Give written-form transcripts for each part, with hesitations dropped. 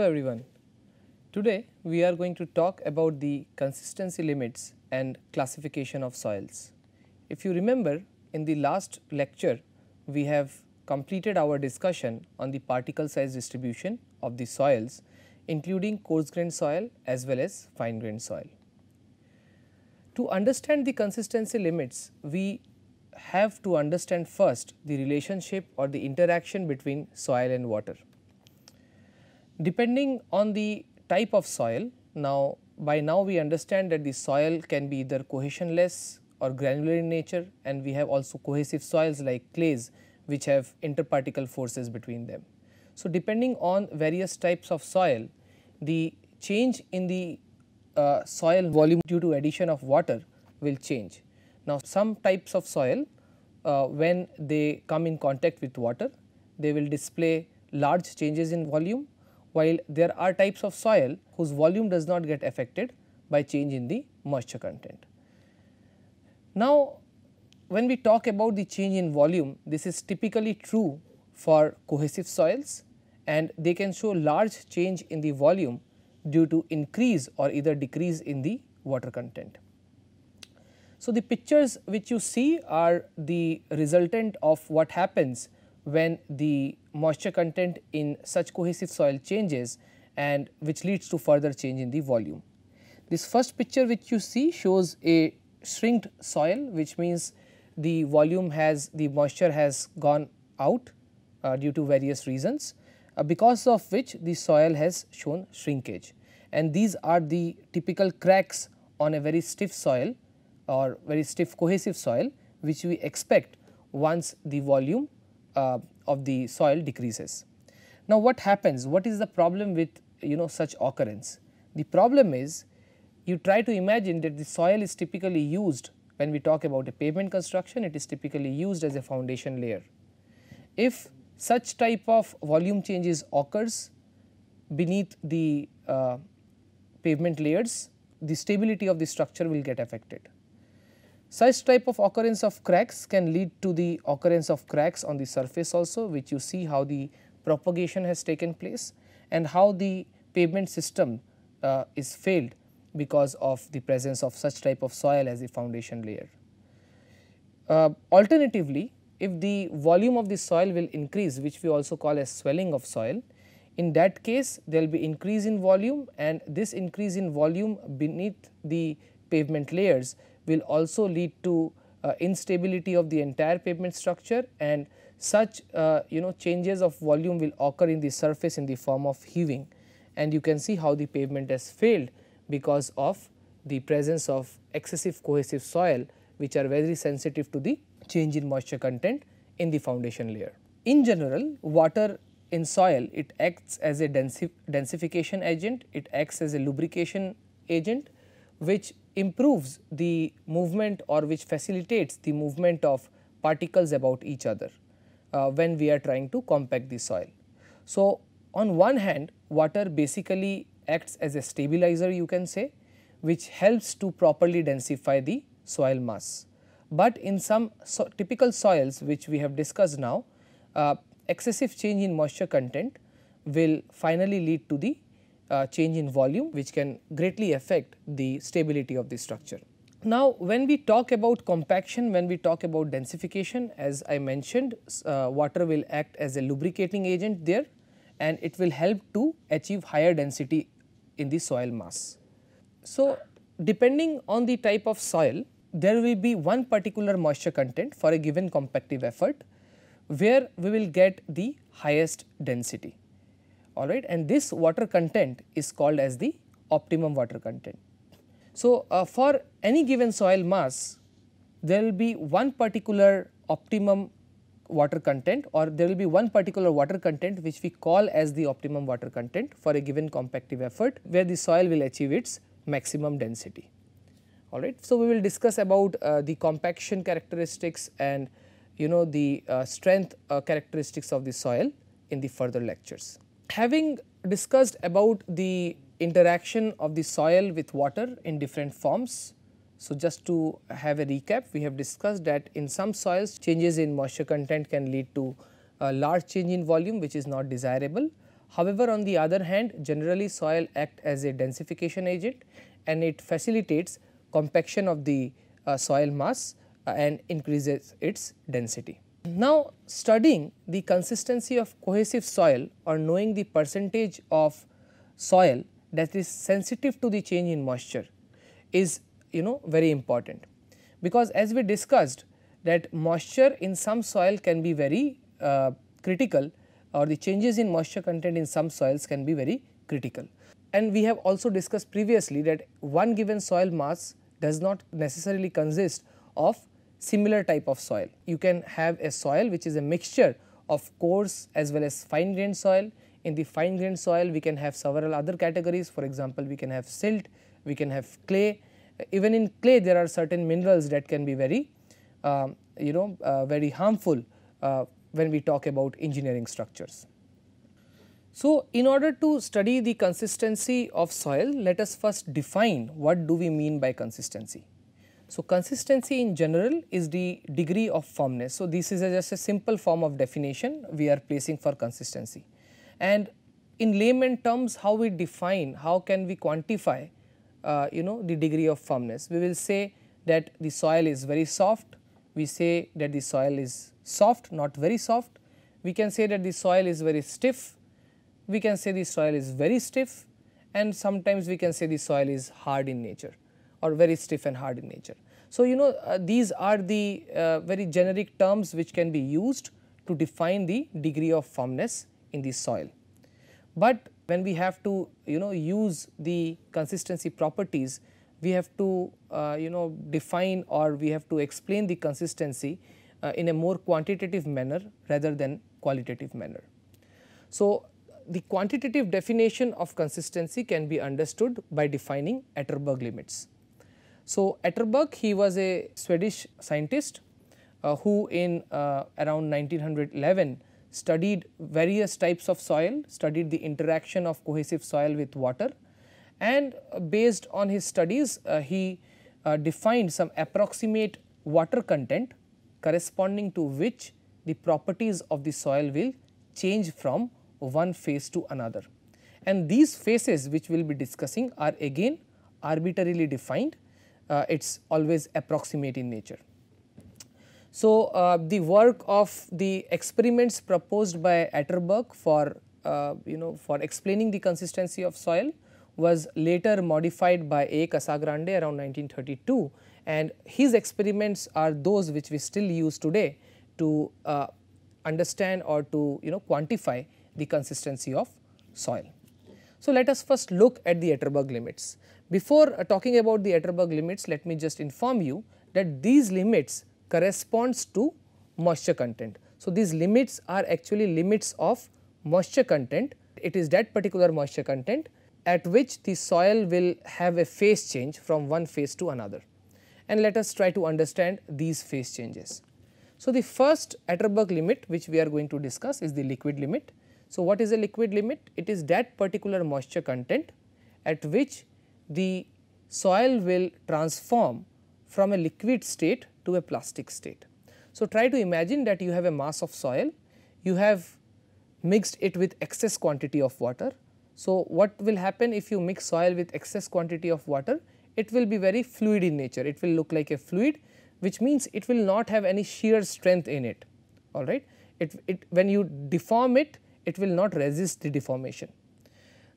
everyone. Today we are going to talk about the consistency limits and classification of soils. If you remember, in the last lecture we have completed our discussion on the particle size distribution of the soils, including coarse grained soil as well as fine grained soil. To understand the consistency limits, we have to understand first the relationship or the interaction between soil and water. Depending on the type of soil, by now we understand that the soil can be either cohesionless or granular in nature, and we have also cohesive soils like clays which have interparticle forces between them. So, depending on various types of soil, the change in the soil volume due to addition of water will change. Now, some types of soil when they come in contact with water, they will display large changes in volume, while there are types of soil whose volume does not get affected by change in the moisture content. Now, when we talk about the change in volume, this is typically true for cohesive soils, and they can show large change in the volume due to increase or either decrease in the water content. So, the pictures which you see are the resultant of what happens when the moisture content in such cohesive soil changes, and which leads to further change in the volume. This first picture which you see shows a shrinked soil, which means the volume the moisture has gone out due to various reasons, because of which the soil has shown shrinkage, and these are the typical cracks on a very stiff soil or very stiff cohesive soil, which we expect once the volume of the soil decreases. Now, what happens? What is the problem with such occurrence? The problem is, you try to imagine that the soil is typically used when we talk about a pavement construction, it is typically used as a foundation layer. If such type of volume changes occurs beneath the pavement layers, the stability of the structure will get affected. Such type of occurrence of cracks can lead to the occurrence of cracks on the surface also, which you see how the propagation has taken place and how the pavement system is failed because of the presence of such type of soil as a foundation layer. Alternatively, if the volume of the soil will increase, which we also call as swelling of soil, in that case there will be increase in volume, and this increase in volume beneath the pavement layers will also lead to instability of the entire pavement structure, and such changes of volume will occur in the surface in the form of heaving, and you can see how the pavement has failed because of the presence of excessive cohesive soil, which are very sensitive to the change in moisture content in the foundation layer. In general, water in soil, it acts as a densification agent, it acts as a lubrication agent, which improves the movement or which facilitates the movement of particles about each other when we are trying to compact the soil. So, on one hand, water basically acts as a stabilizer, you can say, which helps to properly densify the soil mass. But in some typical soils which we have discussed now, excessive change in moisture content will finally lead to the change in volume, which can greatly affect the stability of the structure. Now, when we talk about compaction, when we talk about densification, as I mentioned, water will act as a lubricating agent there, and it will help to achieve higher density in the soil mass. So, depending on the type of soil, there will be one particular moisture content for a given compactive effort, where we will get the highest density. All right, and this water content is called as the optimum water content. So, for any given soil mass, there will be one particular optimum water content, or there will be one particular water content which we call as the optimum water content for a given compactive effort, where the soil will achieve its maximum density. All right. So, we will discuss about the compaction characteristics and the strength characteristics of the soil in the further lectures. Having discussed about the interaction of the soil with water in different forms, so just to have a recap, we have discussed that in some soils changes in moisture content can lead to a large change in volume, which is not desirable. However, on the other hand, generally soil act as a densification agent and it facilitates compaction of the soil mass and increases its density. Now, studying the consistency of cohesive soil or knowing the percentage of soil that is sensitive to the change in moisture is very important, because as we discussed that moisture in some soil can be very critical, or the changes in moisture content in some soils can be very critical. And we have also discussed previously that one given soil mass does not necessarily consist of similar type of soil. You can have a soil which is a mixture of coarse as well as fine grained soil. In the fine grained soil we can have several other categories. For example, we can have silt, we can have clay. Even in clay there are certain minerals that can be very very harmful when we talk about engineering structures. So, in order to study the consistency of soil, let us first define what do we mean by consistency. So, consistency in general is the degree of firmness. So, this is just a simple form of definition we are placing for consistency. And in layman terms, how we define, how can we quantify the degree of firmness? We will say that the soil is very soft, we say that the soil is soft, not very soft, we can say that the soil is very stiff, we can say the soil is very stiff, and sometimes we can say the soil is hard in nature or very stiff and hard in nature. So, these are the very generic terms which can be used to define the degree of firmness in the soil. But when we have to use the consistency properties, we have to define, or we have to explain the consistency in a more quantitative manner rather than qualitative manner. So, the quantitative definition of consistency can be understood by defining Atterberg limits. So, Atterberg, he was a Swedish scientist who in around 1911 studied various types of soil, studied the interaction of cohesive soil with water, and based on his studies he defined some approximate water content corresponding to which the properties of the soil will change from one phase to another. And these phases which we will be discussing are again arbitrarily defined, it is always approximate in nature. So, the work of the experiments proposed by Atterberg for for explaining the consistency of soil was later modified by A. Casagrande around 1932, and his experiments are those which we still use today to understand or to quantify the consistency of soil. So, let us first look at the Atterberg limits. Before talking about the Atterberg limits, let me just inform you that these limits corresponds to moisture content. So, these limits are actually limits of moisture content. It is that particular moisture content at which the soil will have a phase change from one phase to another, and let us try to understand these phase changes. So, the first Atterberg limit which we are going to discuss is the liquid limit. So, what is a liquid limit? It is that particular moisture content at which the soil will transform from a liquid state to a plastic state. So, try to imagine that you have a mass of soil, you have mixed it with excess quantity of water. So, what will happen if you mix soil with excess quantity of water? It will be very fluid in nature, it will look like a fluid, which means it will not have any shear strength in it, alright. When you deform it, it will not resist the deformation.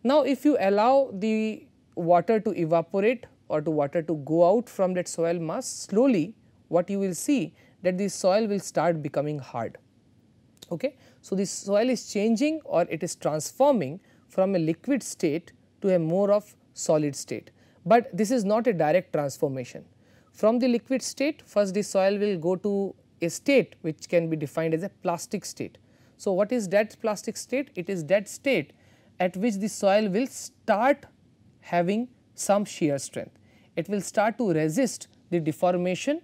Now, if you allow the water to evaporate or to water to go out from that soil mass, slowly what you will see that the soil will start becoming hard. Okay. So, the soil is changing or it is transforming from a liquid state to a more of solid state, but this is not a direct transformation. From the liquid state, first the soil will go to a state which can be defined as a plastic state. So, what is that plastic state? It is that state at which the soil will start having some shear strength. It will start to resist the deformation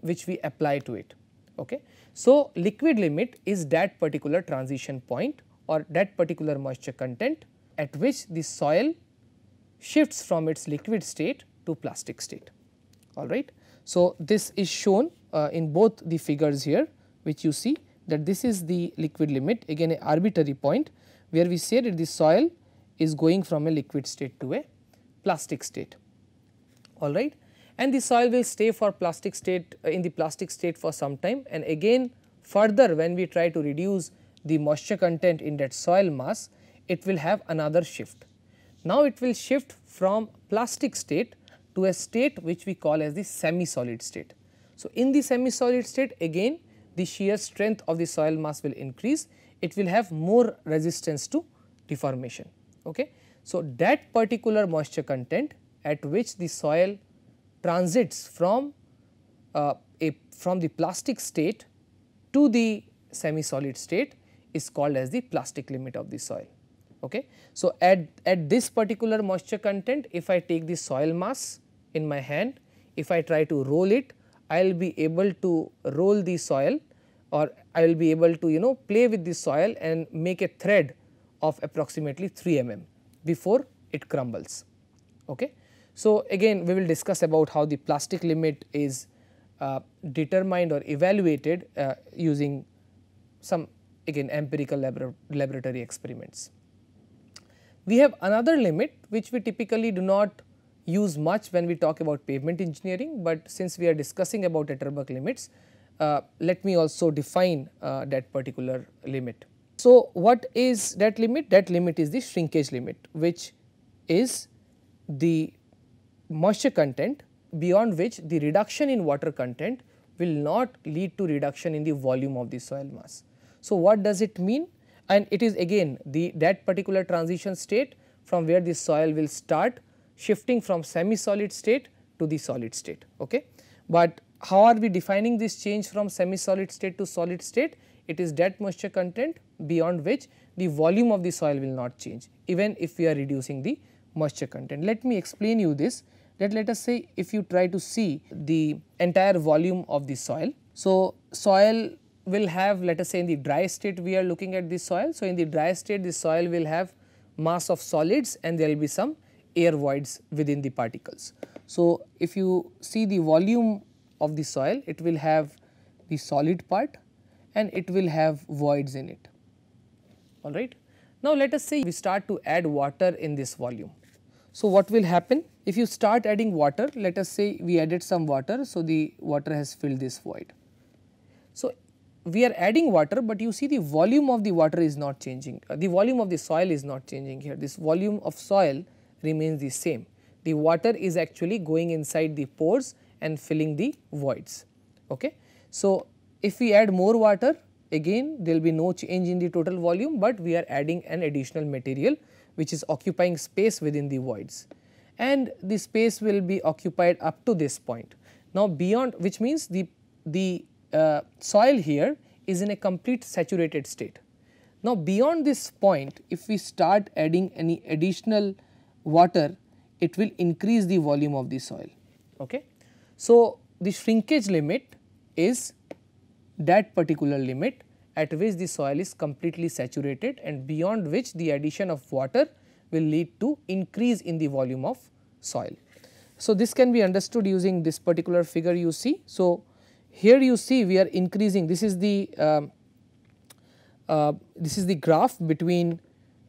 which we apply to it. Okay. So, liquid limit is that particular transition point or that particular moisture content at which the soil shifts from its liquid state to plastic state, alright. So, this is shown in both the figures here, which you see that this is the liquid limit, again a arbitrary point where we say that the soil is going from a liquid state to a plastic state, all right, and the soil will stay for plastic state in the plastic state for some time, and again further when we try to reduce the moisture content in that soil mass, it will have another shift. Now it will shift from plastic state to a state which we call as the semi solid state. So in the semi solid state, again the shear strength of the soil mass will increase, it will have more resistance to deformation. Okay. So that particular moisture content at which the soil transits from the plastic state to the semi solid state is called as the plastic limit of the soil. Okay. So at this particular moisture content, if I take the soil mass in my hand, if I try to roll it, I will be able to roll the soil, or I will be able to play with the soil and make a thread of approximately 3 mm before it crumbles. Okay. So again we will discuss about how the plastic limit is determined or evaluated using some again empirical laboratory experiments. We have another limit which we typically do not use much when we talk about pavement engineering, but since we are discussing about Atterbuck limits, let me also define that particular limit. So what is that limit? That limit is the shrinkage limit, which is the moisture content beyond which the reduction in water content will not lead to reduction in the volume of the soil mass. So what does it mean? And it is again that particular transition state from where the soil will start shifting from semi solid state to the solid state. Okay. But how are we defining this change from semi solid state to solid state? It is that moisture content beyond which the volume of the soil will not change even if we are reducing the moisture content. Let me explain you this, that let us say if you try to see the entire volume of the soil. So soil will have, let us say in the dry state we are looking at the soil. So in the dry state the soil will have mass of solids and there will be some air voids within the particles. So if you see the volume of the soil, it will have the solid part and it will have voids in it, all right. Now let us say we start to add water in this volume. So what will happen? If you start adding water, let us say we added some water, so the water has filled this void. So we are adding water, but you see the volume of the water is not changing, the volume of the soil is not changing here, this volume of soil remains the same. The water is actually going inside the pores and filling the voids. Okay. So if we add more water, again there will be no change in the total volume, but we are adding an additional material which is occupying space within the voids, and the space will be occupied up to this point. Now beyond, which means the soil here is in a complete saturated state. Now beyond this point, if we start adding any additional water, it will increase the volume of the soil. Okay. So the shrinkage limit is that particular limit at which the soil is completely saturated and beyond which the addition of water will lead to increase in the volume of soil. So this can be understood using this particular figure you see. So here you see we are increasing, this is the graph between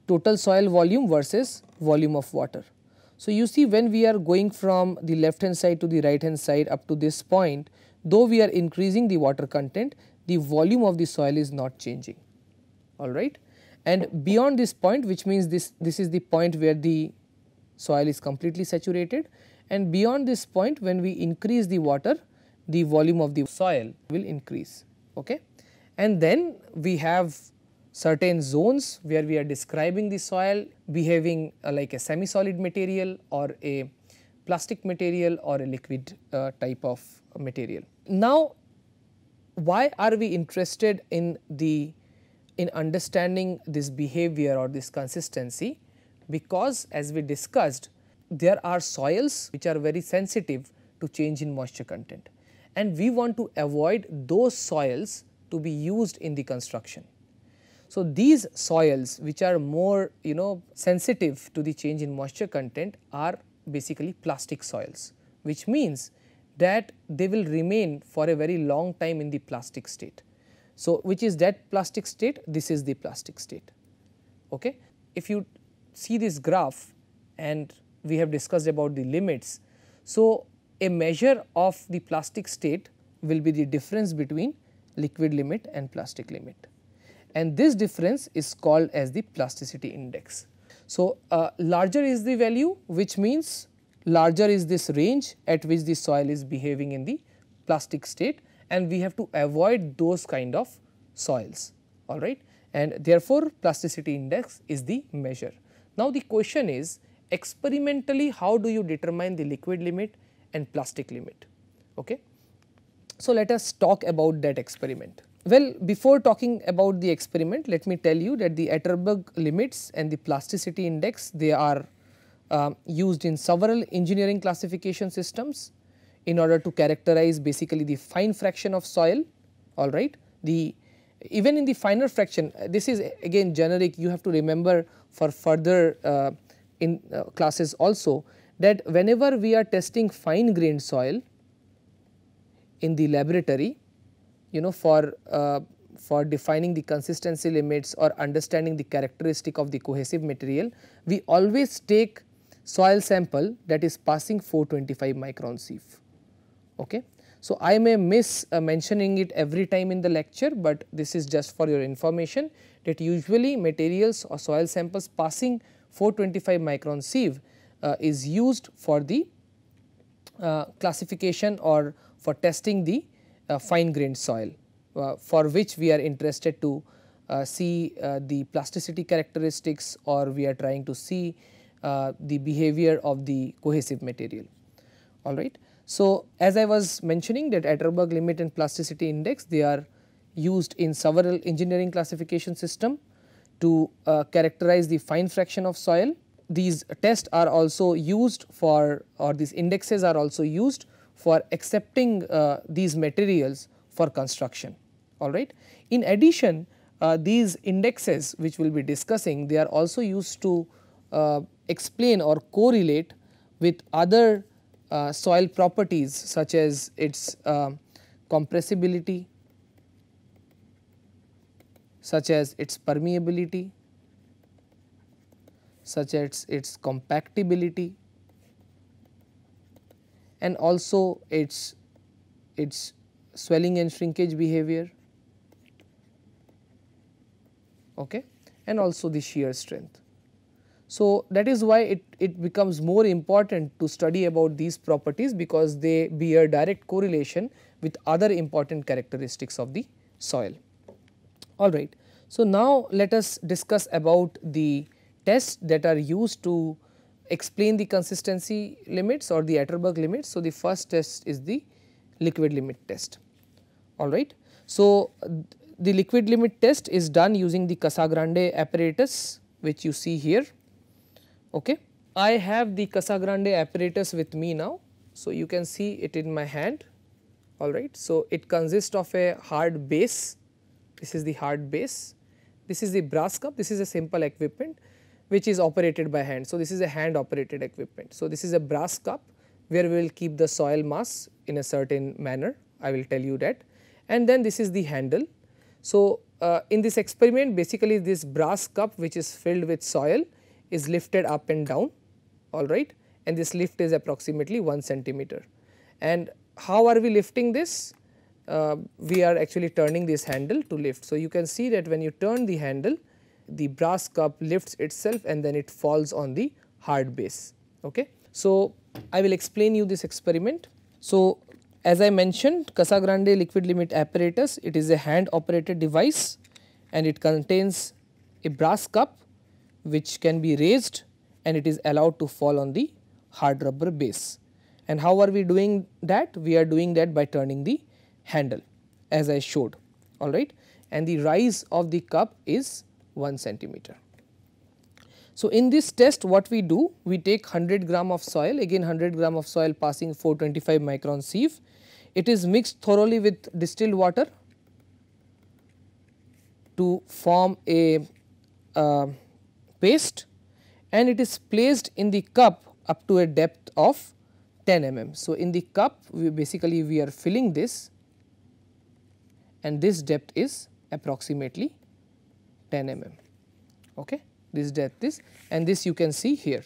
total soil volume versus volume of water. So you see when we are going from the left hand side to the right hand side up to this point, though we are increasing the water content, the volume of the soil is not changing, all right. And beyond this point, which means this is the point where the soil is completely saturated, and beyond this point when we increase the water, the volume of the soil will increase. Okay. And then we have certain zones where we are describing the soil behaving like a semi solid material or a plastic material or a liquid type of material. Now why are we interested in understanding this behavior or this consistency? Because as we discussed, there are soils which are very sensitive to change in moisture content, and we want to avoid those soils to be used in the construction. So these soils which are more sensitive to the change in moisture content are basically plastic soils, which means that they will remain for a very long time in the plastic state. So which is that plastic state? This is the plastic state. Okay. If you see this graph, and we have discussed about the limits. So, a measure of the plastic state will be the difference between liquid limit and plastic limit, and this difference is called as the plasticity index. So, larger is the value, which means larger is this range at which the soil is behaving in the plastic state, and we have to avoid those kind of soils, all right, and therefore, plasticity index is the measure. Now, the question is, experimentally how do you determine the liquid limit and plastic limit? Okay. So, let us talk about that experiment. Well, before talking about the experiment, let me tell you that the Atterberg limits and the plasticity index, they are used in several engineering classification systems in order to characterize basically the fine fraction of soil, all right. Even in the finer fraction, this is again generic, you have to remember for further in classes also, that whenever we are testing fine grained soil in the laboratory, you know, for defining the consistency limits or understanding the characteristic of the cohesive material, we always take soil sample that is passing 425 micron sieve. Okay. So, I may miss mentioning it every time in the lecture, but this is just for your information that usually materials or soil samples passing 425 micron sieve is used for the classification or for testing the fine grained soil, for which we are interested to see the plasticity characteristics, or we are trying to see the behavior of the cohesive material, all right. So, as I was mentioning that Atterberg limit and plasticity index, they are used in several engineering classification system to characterize the fine fraction of soil. These tests are also used for, or these indexes are also used for accepting these materials for construction, all right. In addition, these indexes which we will be discussing, they are also used to explain or correlate with other soil properties such as its compressibility, such as its permeability, such as its compactability, and also its swelling and shrinkage behavior, okay, and also the shear strength. So, that is why it becomes more important to study about these properties, because they bear direct correlation with other important characteristics of the soil. All right. So, now let us discuss about the tests that are used to explain the consistency limits or the Atterberg limits. So, the first test is the liquid limit test, all right. So, the liquid limit test is done using the Casagrande apparatus, which you see here. Okay. I have the Casagrande apparatus with me now. So, you can see it in my hand, all right. So, it consists of a hard base, this is the hard base, this is the brass cup, this is a simple equipment which is operated by hand. So, this is a hand operated equipment. So, this is a brass cup where we will keep the soil mass in a certain manner, I will tell you that, and then this is the handle. So, in this experiment basically this brass cup which is filled with soil is lifted up and down, all right, and this lift is approximately 1 centimeter. And how are we lifting this? We are actually turning this handle to lift. So, you can see that when you turn the handle, the brass cup lifts itself and then it falls on the hard base. Okay. So, I will explain you this experiment. So, as I mentioned, Casagrande liquid limit apparatus, it is a hand operated device and it contains a brass cup which can be raised and it is allowed to fall on the hard rubber base. And how are we doing that? We are doing that by turning the handle as I showed, all right, and the rise of the cup is 1 centimeter. So, in this test what we do, we take 100 gram of soil, again 100 gram of soil passing 425 micron sieve. It is mixed thoroughly with distilled water to form a paste, and it is placed in the cup up to a depth of 10 mm. So, in the cup we are filling this, and this depth is approximately 10 mm. Okay. this depth is, and this you can see here.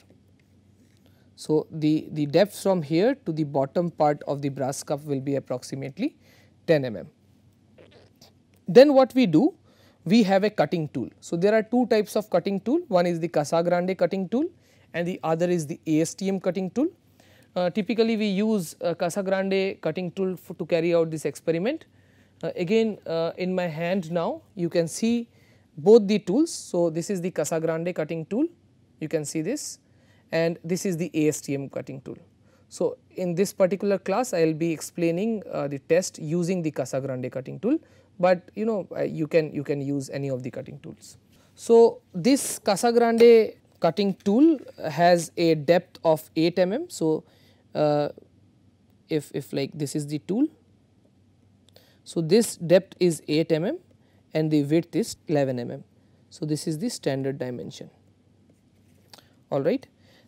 So, the depth from here to the bottom part of the brass cup will be approximately 10 mm. Then what we do? We have a cutting tool. So, there are two types of cutting tool, one is the Casa Grande cutting tool and the other is the ASTM cutting tool. Typically we use Casa Grande cutting tool to carry out this experiment. Again in my hand now you can see both the tools. So, this is the Casa Grande cutting tool, you can see this, and this is the ASTM cutting tool. So, in this particular class I will be explaining the test using the Casa Grande cutting tool, but you know you can use any of the cutting tools. So, this Casa Grande cutting tool has a depth of 8 mm. So, if like this is the tool, so this depth is 8 mm and the width is 11 mm. So, this is the standard dimension, alright.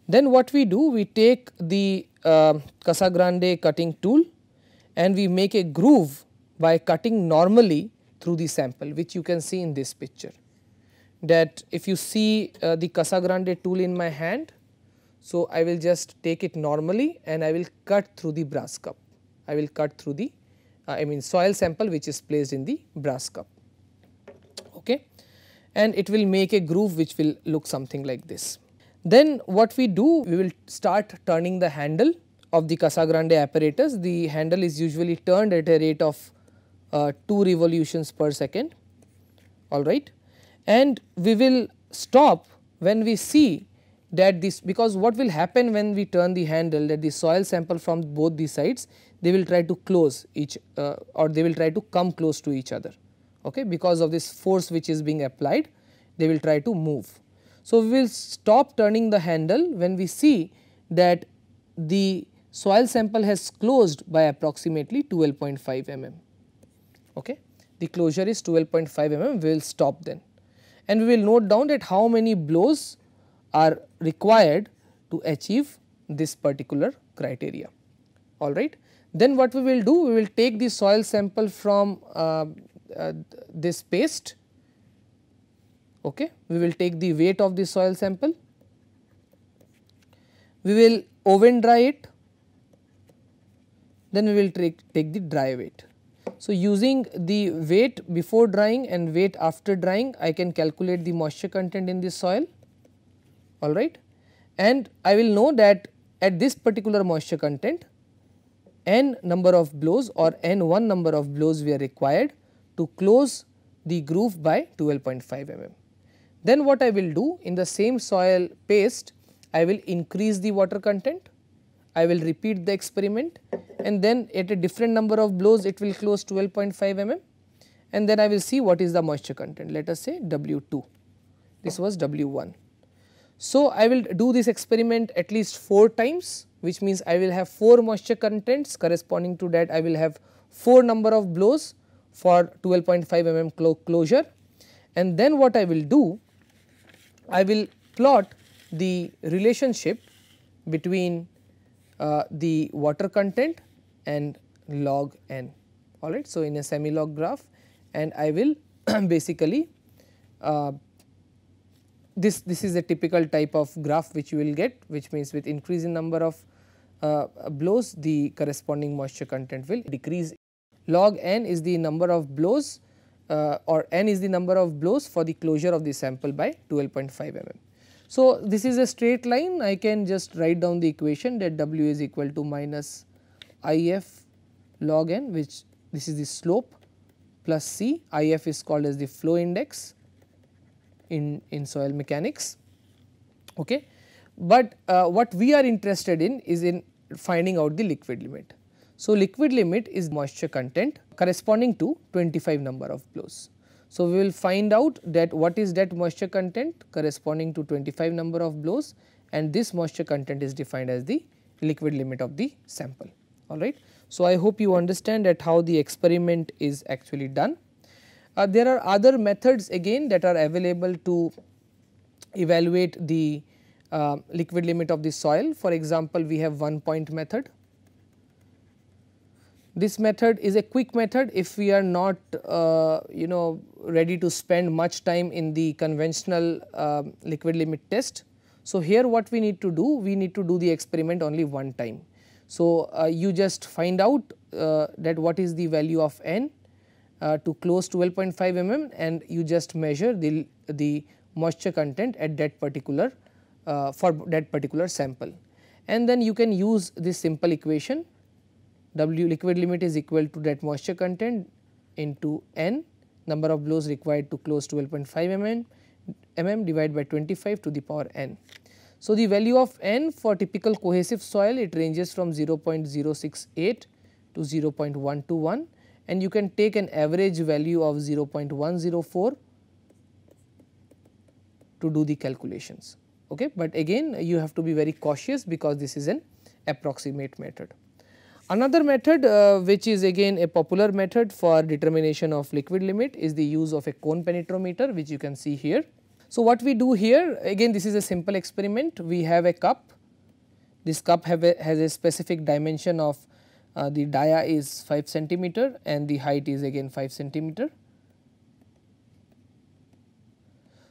Then what we do, we take the Casa Grande cutting tool and we make a groove by cutting normally through the sample, which you can see in this picture. That if you see the Casa Grande tool in my hand, so I will just take it normally and I will cut through the brass cup. I will cut through the soil sample which is placed in the brass cup, okay, and it will make a groove which will look something like this. Then what we do, we will start turning the handle of the Casa Grande apparatus. The handle is usually turned at a rate of 2 revolutions per second, alright, and we will stop when we see that this, because what will happen when we turn the handle, that the soil sample from both the sides, they will try to close each or they will try to come close to each other, okay, because of this force which is being applied, they will try to move. So, we will stop turning the handle when we see that the soil sample has closed by approximately 12.5 mm, okay. The closure is 12.5 mm, we will stop then, and we will note down that how many blows are required to achieve this particular criteria, alright. Then what we will do, we will take the soil sample from this paste, okay. We will take the weight of the soil sample, we will oven dry it, then we will take the dry weight. So, using the weight before drying and weight after drying, I can calculate the moisture content in the soil, alright, and I will know that at this particular moisture content n number of blows or n1 number of blows we are required to close the groove by 12.5 mm. Then what I will do, in the same soil paste I will increase the water content, I will repeat the experiment, and then at a different number of blows it will close 12.5 mm, and then I will see what is the moisture content, let us say W2, this was W1. So, I will do this experiment at least 4 times, which means I will have 4 moisture contents, corresponding to that I will have 4 number of blows for 12.5 mm closure, and then what I will do, I will plot the relationship between the water content and log n, alright. So, in a semi log graph, and I will basically this is a typical type of graph which you will get, which means with increase in number of blows the corresponding moisture content will decrease. Log n is the number of blows or n is the number of blows for the closure of the sample by 12.5 mm. So, this is a straight line, I can just write down the equation that W is equal to minus IF log n, which this is the slope, plus C, IF is called as the flow index in soil mechanics, okay. But what we are interested in is in finding out the liquid limit. So, liquid limit is moisture content corresponding to 25 number of blows. So, we will find out that what is that moisture content corresponding to 25 number of blows, and this moisture content is defined as the liquid limit of the sample, alright. So, I hope you understand that how the experiment is actually done. There are other methods again that are available to evaluate the liquid limit of the soil. For example, we have 1 point method. This method is a quick method if we are not ready to spend much time in the conventional liquid limit test. So, here what we need to do, we need to do the experiment only one time. So, you just find out that what is the value of n to close 12.5 mm, and you just measure the moisture content at that particular for that particular sample, and then you can use this simple equation. W liquid limit is equal to that moisture content into n, number of blows required to close 12.5 mm divided by 25 to the power n. So, the value of n for typical cohesive soil, it ranges from 0.068 to 0.121, and you can take an average value of 0.104 to do the calculations. Okay. But again you have to be very cautious because this is an approximate method. Another method which is again a popular method for determination of liquid limit is the use of a cone penetrometer, which you can see here. So, what we do here, again this is a simple experiment. We have a cup, this cup has a specific dimension of the dia is 5 centimeter and the height is again 5 centimeter.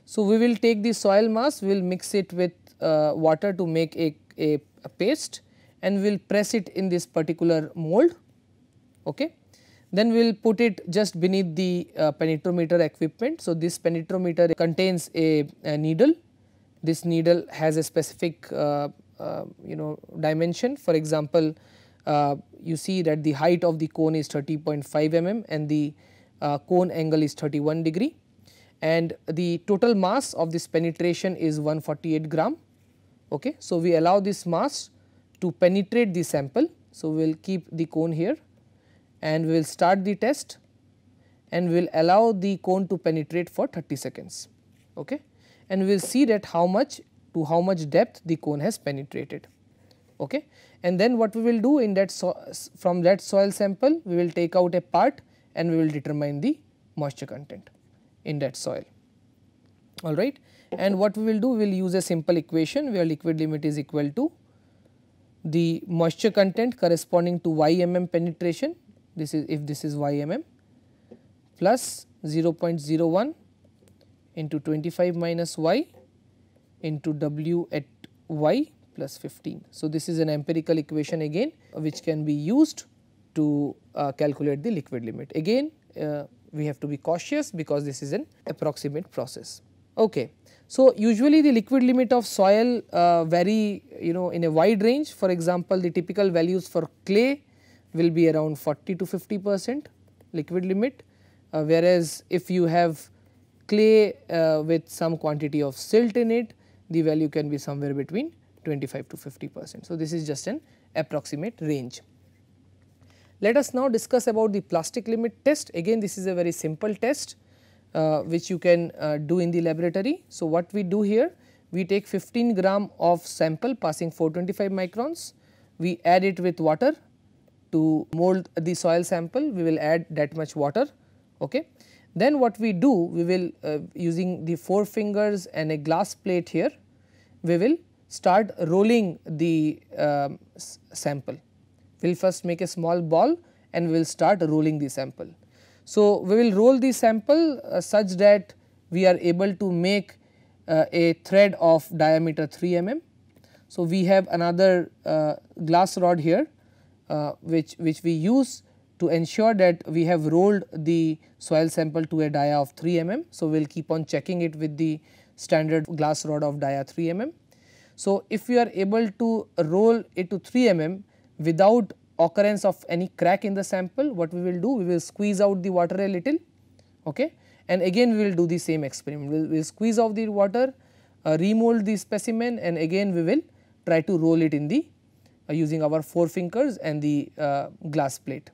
So, we will take the soil mass, we will mix it with water to make a paste, and we will press it in this particular mold. Okay. Then we will put it just beneath the penetrometer equipment. So, this penetrometer contains a needle. This needle has a specific dimension. For example, you see that the height of the cone is 30.5 mm and the cone angle is 31 degree, and the total mass of this penetration is 148 gram. Okay. So, we allow this mass to penetrate the sample. So, we will keep the cone here and we will start the test, and we will allow the cone to penetrate for 30 seconds. Okay. And we will see that how much depth the cone has penetrated. Okay. And then what we will do in that from that soil sample, we will take out a part and we will determine the moisture content in that soil. All right. And what we will do, we will use a simple equation where liquid limit is equal to the moisture content corresponding to y mm penetration, this is if this is y mm, plus 0.01 into 25 minus y into w at y plus 15. So, this is an empirical equation again which can be used to calculate the liquid limit. Again we have to be cautious because this is an approximate process. Okay. So, usually the liquid limit of soil vary in a wide range. For example, the typical values for clay will be around 40 to 50% liquid limit, whereas if you have clay with some quantity of silt in it, the value can be somewhere between 25 to 50%. So, this is just an approximate range. Let us now discuss about the plastic limit test. Again, this is a very simple test which you can do in the laboratory. So, what we do here, we take 15 gram of sample passing 425 microns, we add it with water to mold the soil sample, we will add that much water. Okay. Then what we do, we will using the 4 fingers and a glass plate here, we will start rolling the sample. We will first make a small ball and we will start rolling the sample. So, we will roll the sample such that we are able to make a thread of diameter 3 mm. So, we have another glass rod here which we use to ensure that we have rolled the soil sample to a dia of 3 mm. So, we will keep on checking it with the standard glass rod of dia 3 mm. So, if we are able to roll it to 3 mm without occurrence of any crack in the sample, what we will do, we will squeeze out the water a little, okay, and again we will do the same experiment. We will squeeze out the water, remold the specimen, and again we will try to roll it in the using our 4 fingers and the glass plate,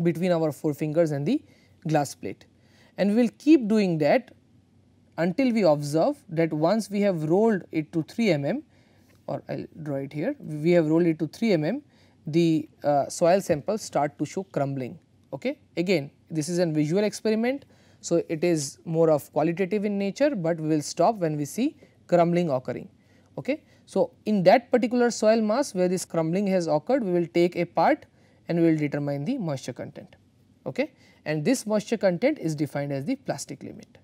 between our 4 fingers and the glass plate, and we will keep doing that until we observe that once we have rolled it to 3 mm, or I will draw it here, we have rolled it to 3 mm, the soil samples start to show crumbling. Okay. Again, this is a visual experiment, so it is more of qualitative in nature, but we will stop when we see crumbling occurring. Okay. So, in that particular soil mass where this crumbling has occurred, we will take a part and we will determine the moisture content. Okay? And this moisture content is defined as the plastic limit.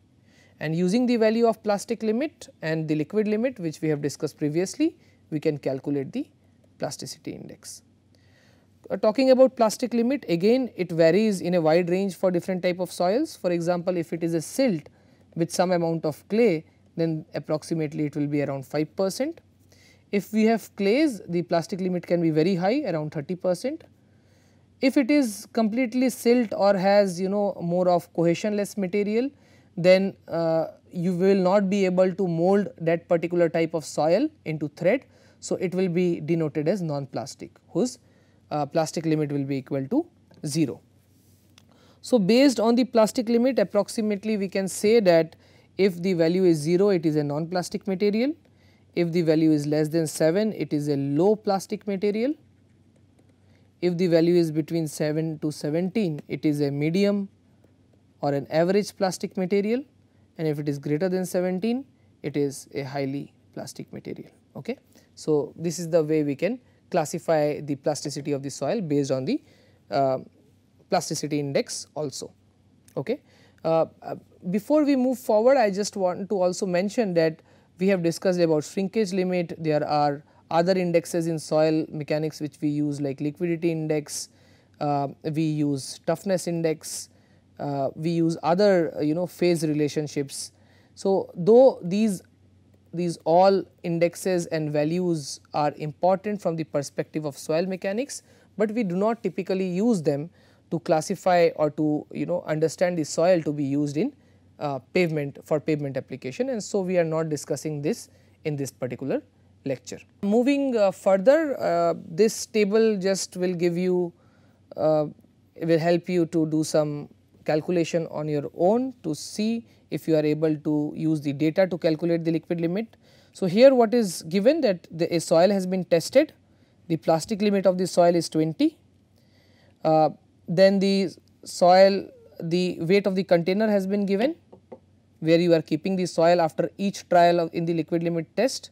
And using the value of plastic limit and the liquid limit, which we have discussed previously, we can calculate the plasticity index. Talking about plastic limit, again it varies in a wide range for different type of soils. For example, if it is a silt with some amount of clay, then approximately it will be around 5%. If we have clays, the plastic limit can be very high, around 30%. If it is completely silt or has more of cohesionless material, then you will not be able to mold that particular type of soil into thread. So, it will be denoted as non-plastic, whose plastic limit will be equal to 0. So, based on the plastic limit, approximately we can say that if the value is 0, it is a non-plastic material. If the value is less than 7, it is a low plastic material. If the value is between 7 to 17, it is a medium or an average plastic material, and if it is greater than 17, it is a highly plastic material. Okay? So, this is the way we can classify the plasticity of the soil based on the plasticity index also. Okay? Before we move forward, I just want to also mention that we have discussed about shrinkage limit. There are other indexes in soil mechanics which we use, like liquidity index, we use toughness index, we use other phase relationships. So, though these all indexes and values are important from the perspective of soil mechanics, but we do not typically use them to classify or to understand the soil to be used in pavement application, and so we are not discussing this in this particular lecture. Moving further, this table just will give you will help you to do some calculation on your own to see if you are able to use the data to calculate the liquid limit. So, here what is given, that a soil has been tested, the plastic limit of the soil is 20, then the soil, the weight of the container has been given where you are keeping the soil after each trial in the liquid limit test.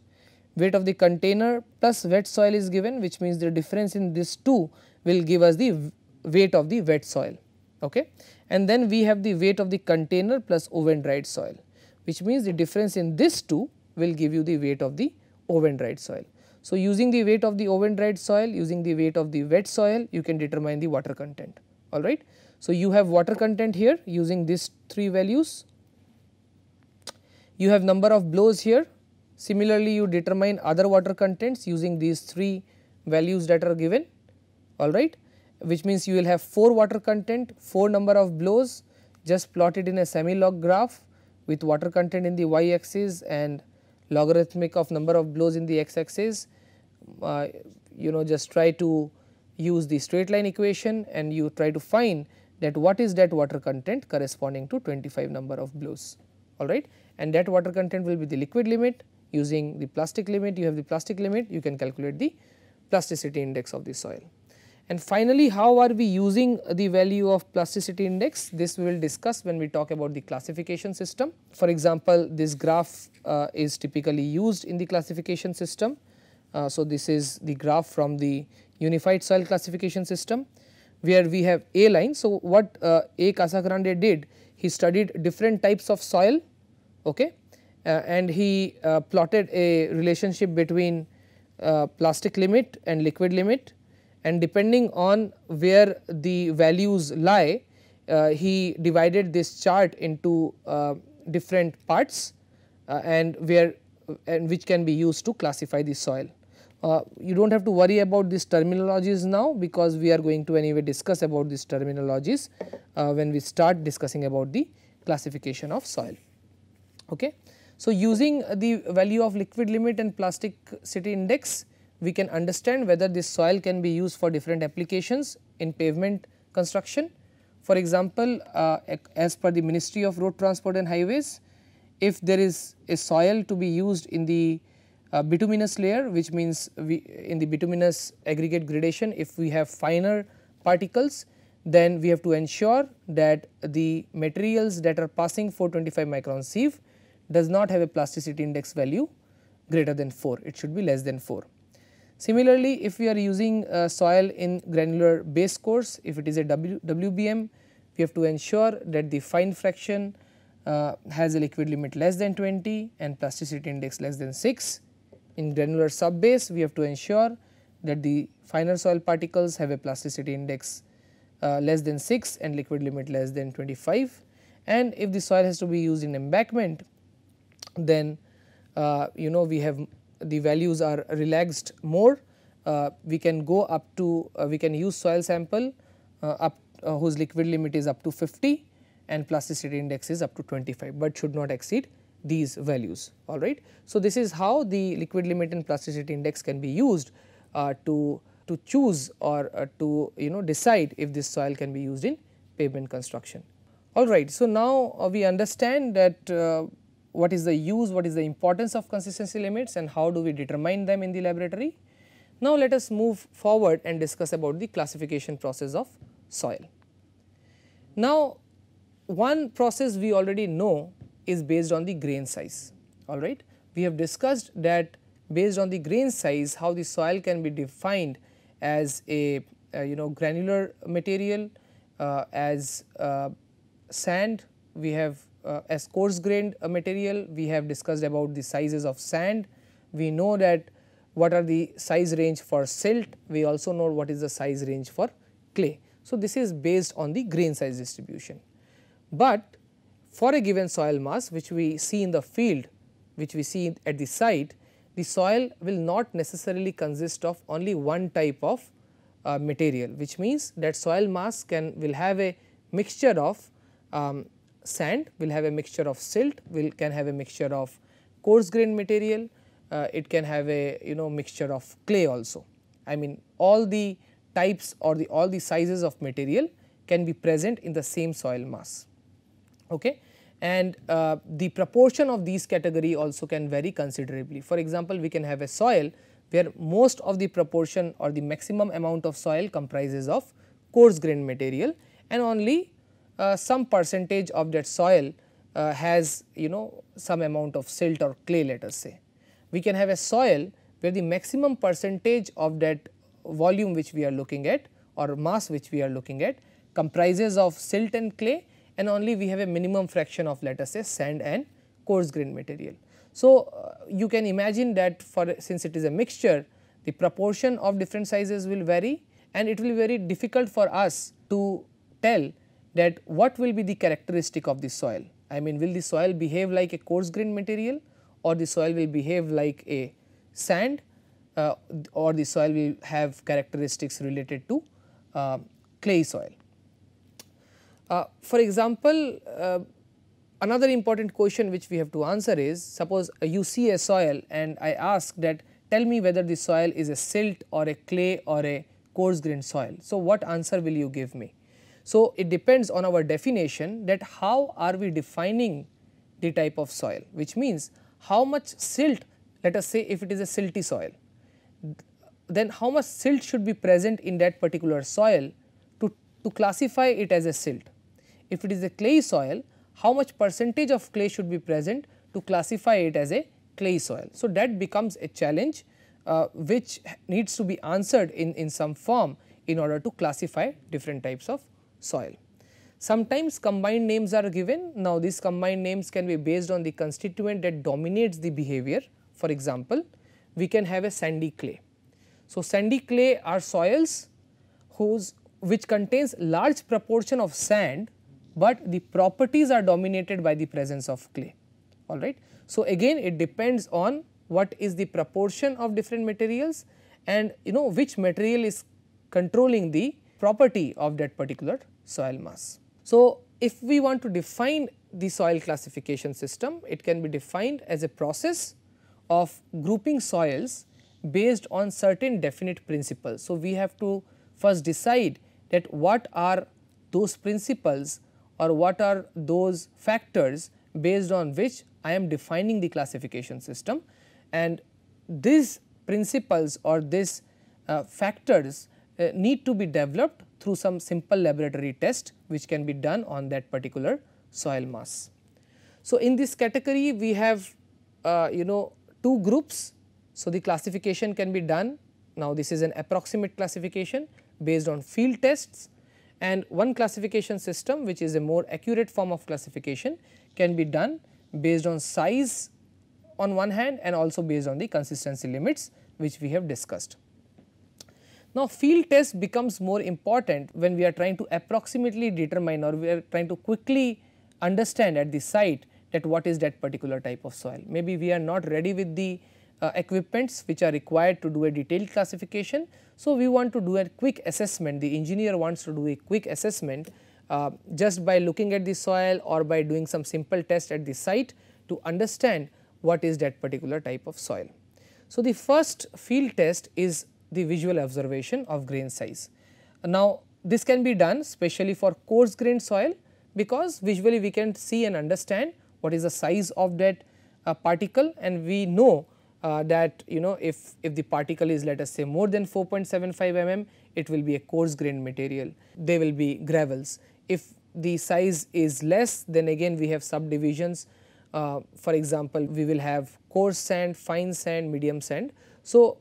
Weight of the container plus wet soil is given, which means the difference in this two will give us the weight of the wet soil. Okay? And then we have the weight of the container plus oven dried soil, which means the difference in this two will give you the weight of the oven dried soil. So, using the weight of the oven dried soil, using the weight of the wet soil, you can determine the water content. Alright. So, you have water content here using these three values. You have number of blows here. Similarly, you determine other water contents using these three values that are given, alright, which means you will have 4 water content, 4 number of blows, just plotted in a semi-log graph with water content in the y axis and logarithmic of number of blows in the x axis. Just try to use the straight line equation and you try to find that what is that water content corresponding to 25 number of blows, alright, and that water content will be the liquid limit. Using the plastic limit, you have the plastic limit, you can calculate the plasticity index of the soil. And finally, how are we using the value of plasticity index? This we will discuss when we talk about the classification system. For example, this graph is typically used in the classification system. So, this is the graph from the unified soil classification system, where we have A line. So, what A. Casagrande did, he studied different types of soil, okay, and he plotted a relationship between plastic limit and liquid limit, and depending on where the values lie, he divided this chart into different parts and which can be used to classify the soil. You do not have to worry about these terminologies now, because we are going to anyway discuss about these terminologies when we start discussing about the classification of soil. Okay. So, using the value of liquid limit and plasticity index, we can understand whether this soil can be used for different applications in pavement construction. For example, as per the Ministry of Road Transport and Highways, if there is a soil to be used in the bituminous layer, which means in the bituminous aggregate gradation, if we have finer particles, then we have to ensure that the materials that are passing 425 micron sieve does not have a plasticity index value greater than 4, it should be less than 4. Similarly, if we are using soil in granular base course, if it is a WBM, we have to ensure that the fine fraction has a liquid limit less than 20 and plasticity index less than 6. In granular subbase, we have to ensure that the finer soil particles have a plasticity index less than 6 and liquid limit less than 25. And if the soil has to be used in embankment, then we have the values are relaxed more. We can go up to we can use soil sample whose liquid limit is up to 50 and plasticity index is up to 25, but should not exceed these values, all right. So, this is how the liquid limit and plasticity index can be used to choose or to decide if this soil can be used in pavement construction. All right. So, now we understand that what is the use, what is the importance of consistency limits and how do we determine them in the laboratory. Now, let us move forward and discuss about the classification process of soil. Now, one process we already know is based on the grain size, all right. We have discussed that based on the grain size how the soil can be defined as a granular material, as sand, we have as coarse grained material. We have discussed about the sizes of sand. We know that what are the size range for silt, we also know what is the size range for clay. So, this is based on the grain size distribution, but for a given soil mass which we see in the field, which we see at the site, the soil will not necessarily consist of only one type of material, which means that soil mass will have a mixture of sand, will have a mixture of silt, can have a mixture of coarse grained material, it can have a mixture of clay also. I mean all the types or all the sizes of material can be present in the same soil mass. Okay. And the proportion of these category also can vary considerably. For example, we can have a soil where most of the proportion or the maximum amount of soil comprises of coarse grained material and only some percentage of that soil has some amount of silt or clay, let us say. We can have a soil where the maximum percentage of that volume which we are looking at or mass which we are looking at comprises of silt and clay, and only we have a minimum fraction of, let us say, sand and coarse grained material. So, you can imagine that since it is a mixture, the proportion of different sizes will vary and it will be very difficult for us to tell that what will be the characteristic of the soil. I mean, will the soil behave like a coarse grained material or the soil will behave like a sand or the soil will have characteristics related to clay soil. For example, another important question which we have to answer is, suppose you see a soil and I ask that tell me whether the soil is a silt or a clay or a coarse grained soil. So, what answer will you give me? So, it depends on our definition that how are we defining the type of soil, which means how much silt, let us say if it is a silty soil, then how much silt should be present in that particular soil to classify it as a silt. If it is a clay soil, how much percentage of clay should be present to classify it as a clay soil. So, that becomes a challenge which needs to be answered in some form in order to classify different types of soil. Sometimes combined names are given. Now, these combined names can be based on the constituent that dominates the behavior. For example, we can have a sandy clay. So, sandy clay are soils which contains large proportion of sand, but the properties are dominated by the presence of clay, all right. So, again it depends on what is the proportion of different materials and which material is controlling the property of that particular soil mass. So, if we want to define the soil classification system, it can be defined as a process of grouping soils based on certain definite principles. So, we have to first decide that what are those principles or what are those factors based on which I am defining the classification system, and these principles or these factors need to be developed through some simple laboratory test which can be done on that particular soil mass. So, in this category we have two groups. So, the classification can be done Now, this is an approximate classification based on field tests, and one classification system which is a more accurate form of classification can be done based on size on one hand and also based on the consistency limits which we have discussed. Now, field test becomes more important when we are trying to approximately determine or we are trying to quickly understand at the site that what is that particular type of soil. Maybe we are not ready with the equipments which are required to do a detailed classification. So, we want to do a quick assessment, the engineer wants to do a quick assessment just by looking at the soil or by doing some simple test at the site to understand what is that particular type of soil. So, the first field test is the visual observation of grain size. Now, this can be done specially for coarse grained soil, because visually we can see and understand what is the size of that particle, and we know that if the particle is, let us say, more than 4.75 mm, it will be a coarse grained material, they will be gravels. If the size is less, then again we have subdivisions. For example, we will have coarse sand, fine sand, medium sand. So,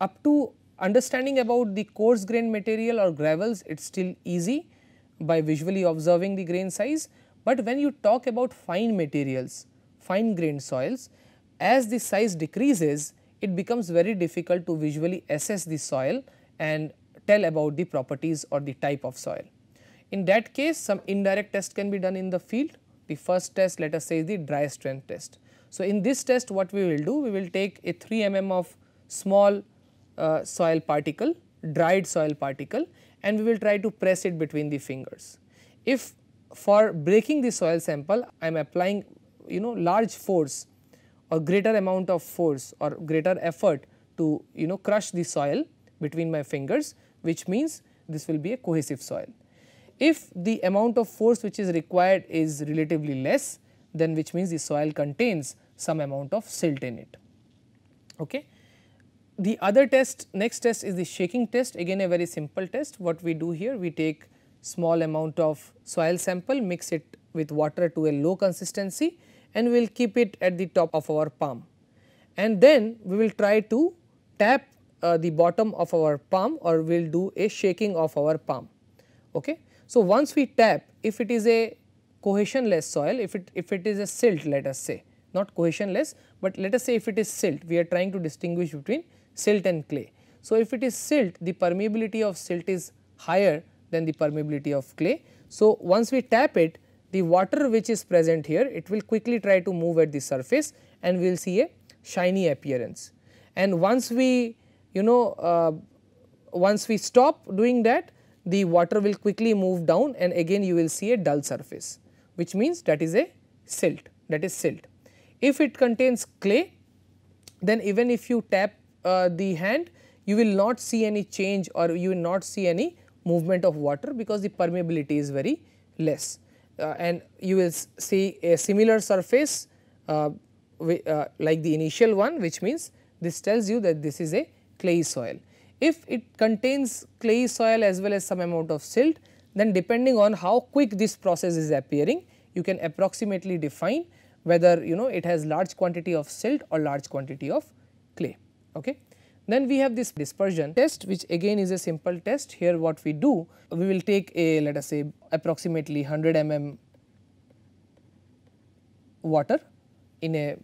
up to understanding about the coarse grained material or gravels, it is still easy by visually observing the grain size, but when you talk about fine materials, fine grained soils, as the size decreases, it becomes very difficult to visually assess the soil and tell about the properties or the type of soil. In that case, some indirect test can be done in the field. The first test, let us say, is the dry strength test. So, in this test what we will do, we will take a 3 mm of small soil particle, dried soil particle, and we will try to press it between the fingers. If for breaking the soil sample I am applying large force or greater amount of force or greater effort to crush the soil between my fingers, which means this will be a cohesive soil. If the amount of force which is required is relatively less, then which means the soil contains some amount of silt in it. Okay. The other test, next test is the shaking test, again a very simple test. What we do here, we take small amount of soil sample, mix it with water to a low consistency, and we will keep it at the top of our palm, and then we will try to tap the bottom of our palm, or we will do a shaking of our palm. Okay. So, once we tap, if it is a cohesionless soil, if it is a silt, let us say, not cohesionless, but let us say if it is silt, we are trying to distinguish between silt and clay. So, if it is silt, the permeability of silt is higher than the permeability of clay. So, once we tap it, the water which is present here, it will quickly try to move at the surface and we will see a shiny appearance. And once we once we stop doing that, the water will quickly move down and again you will see a dull surface, which means that is a silt, that is silt. If it contains clay, then even if you tap the hand, you will not see any change or you will not see any movement of water, because the permeability is very less, and you will see a similar surface like the initial one, which means this tells you that this is a clayey soil. If it contains clayey soil as well as some amount of silt, then depending on how quick this process is appearing, you can approximately define whether it has large quantity of silt or large quantity of clay. Okay. Then we have this dispersion test, which again is a simple test. Here what we do, we will take a, let us say, approximately 100 mm water in a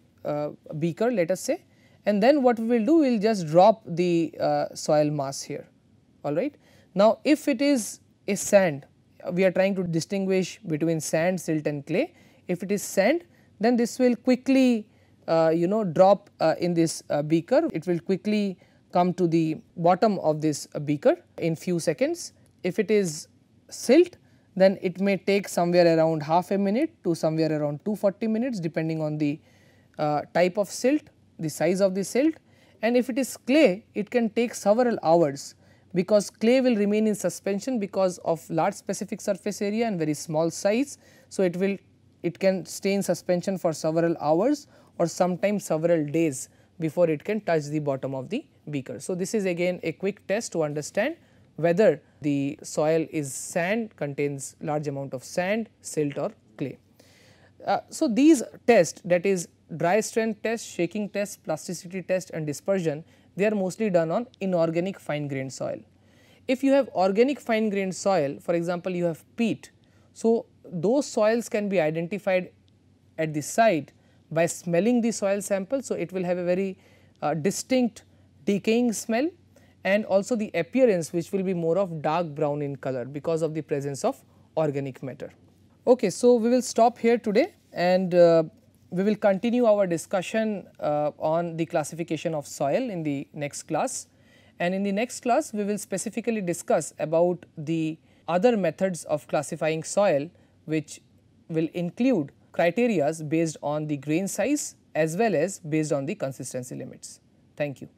beaker, let us say, and then what we will do, we will just drop the soil mass here, alright. Now, if it is a sand, we are trying to distinguish between sand, silt and clay. If it is sand, then this will quickly drop in this beaker, it will quickly come to the bottom of this beaker in few seconds. If it is silt, then it may take somewhere around half a minute to somewhere around 240 minutes depending on the type of silt, the size of the silt, and if it is clay, it can take several hours, because clay will remain in suspension because of large specific surface area and very small size. So, it can stay in suspension for several hours or sometimes several days before it can touch the bottom of the beaker. So, this is again a quick test to understand whether the soil is sand, contains large amount of sand, silt or clay. So, these tests, that is dry strength test, shaking test, plasticity test and dispersion, they are mostly done on inorganic fine grained soil. If you have organic fine grained soil, for example, you have peat, so those soils can be identified at the site by smelling the soil sample. So, it will have a very distinct decaying smell, and also the appearance which will be more of dark brown in color because of the presence of organic matter. Okay, so we will stop here today, and we will continue our discussion on the classification of soil in the next class. And in the next class we will specifically discuss about the other methods of classifying soil, which will include criterias based on the grain size as well as based on the consistency limits. Thank you.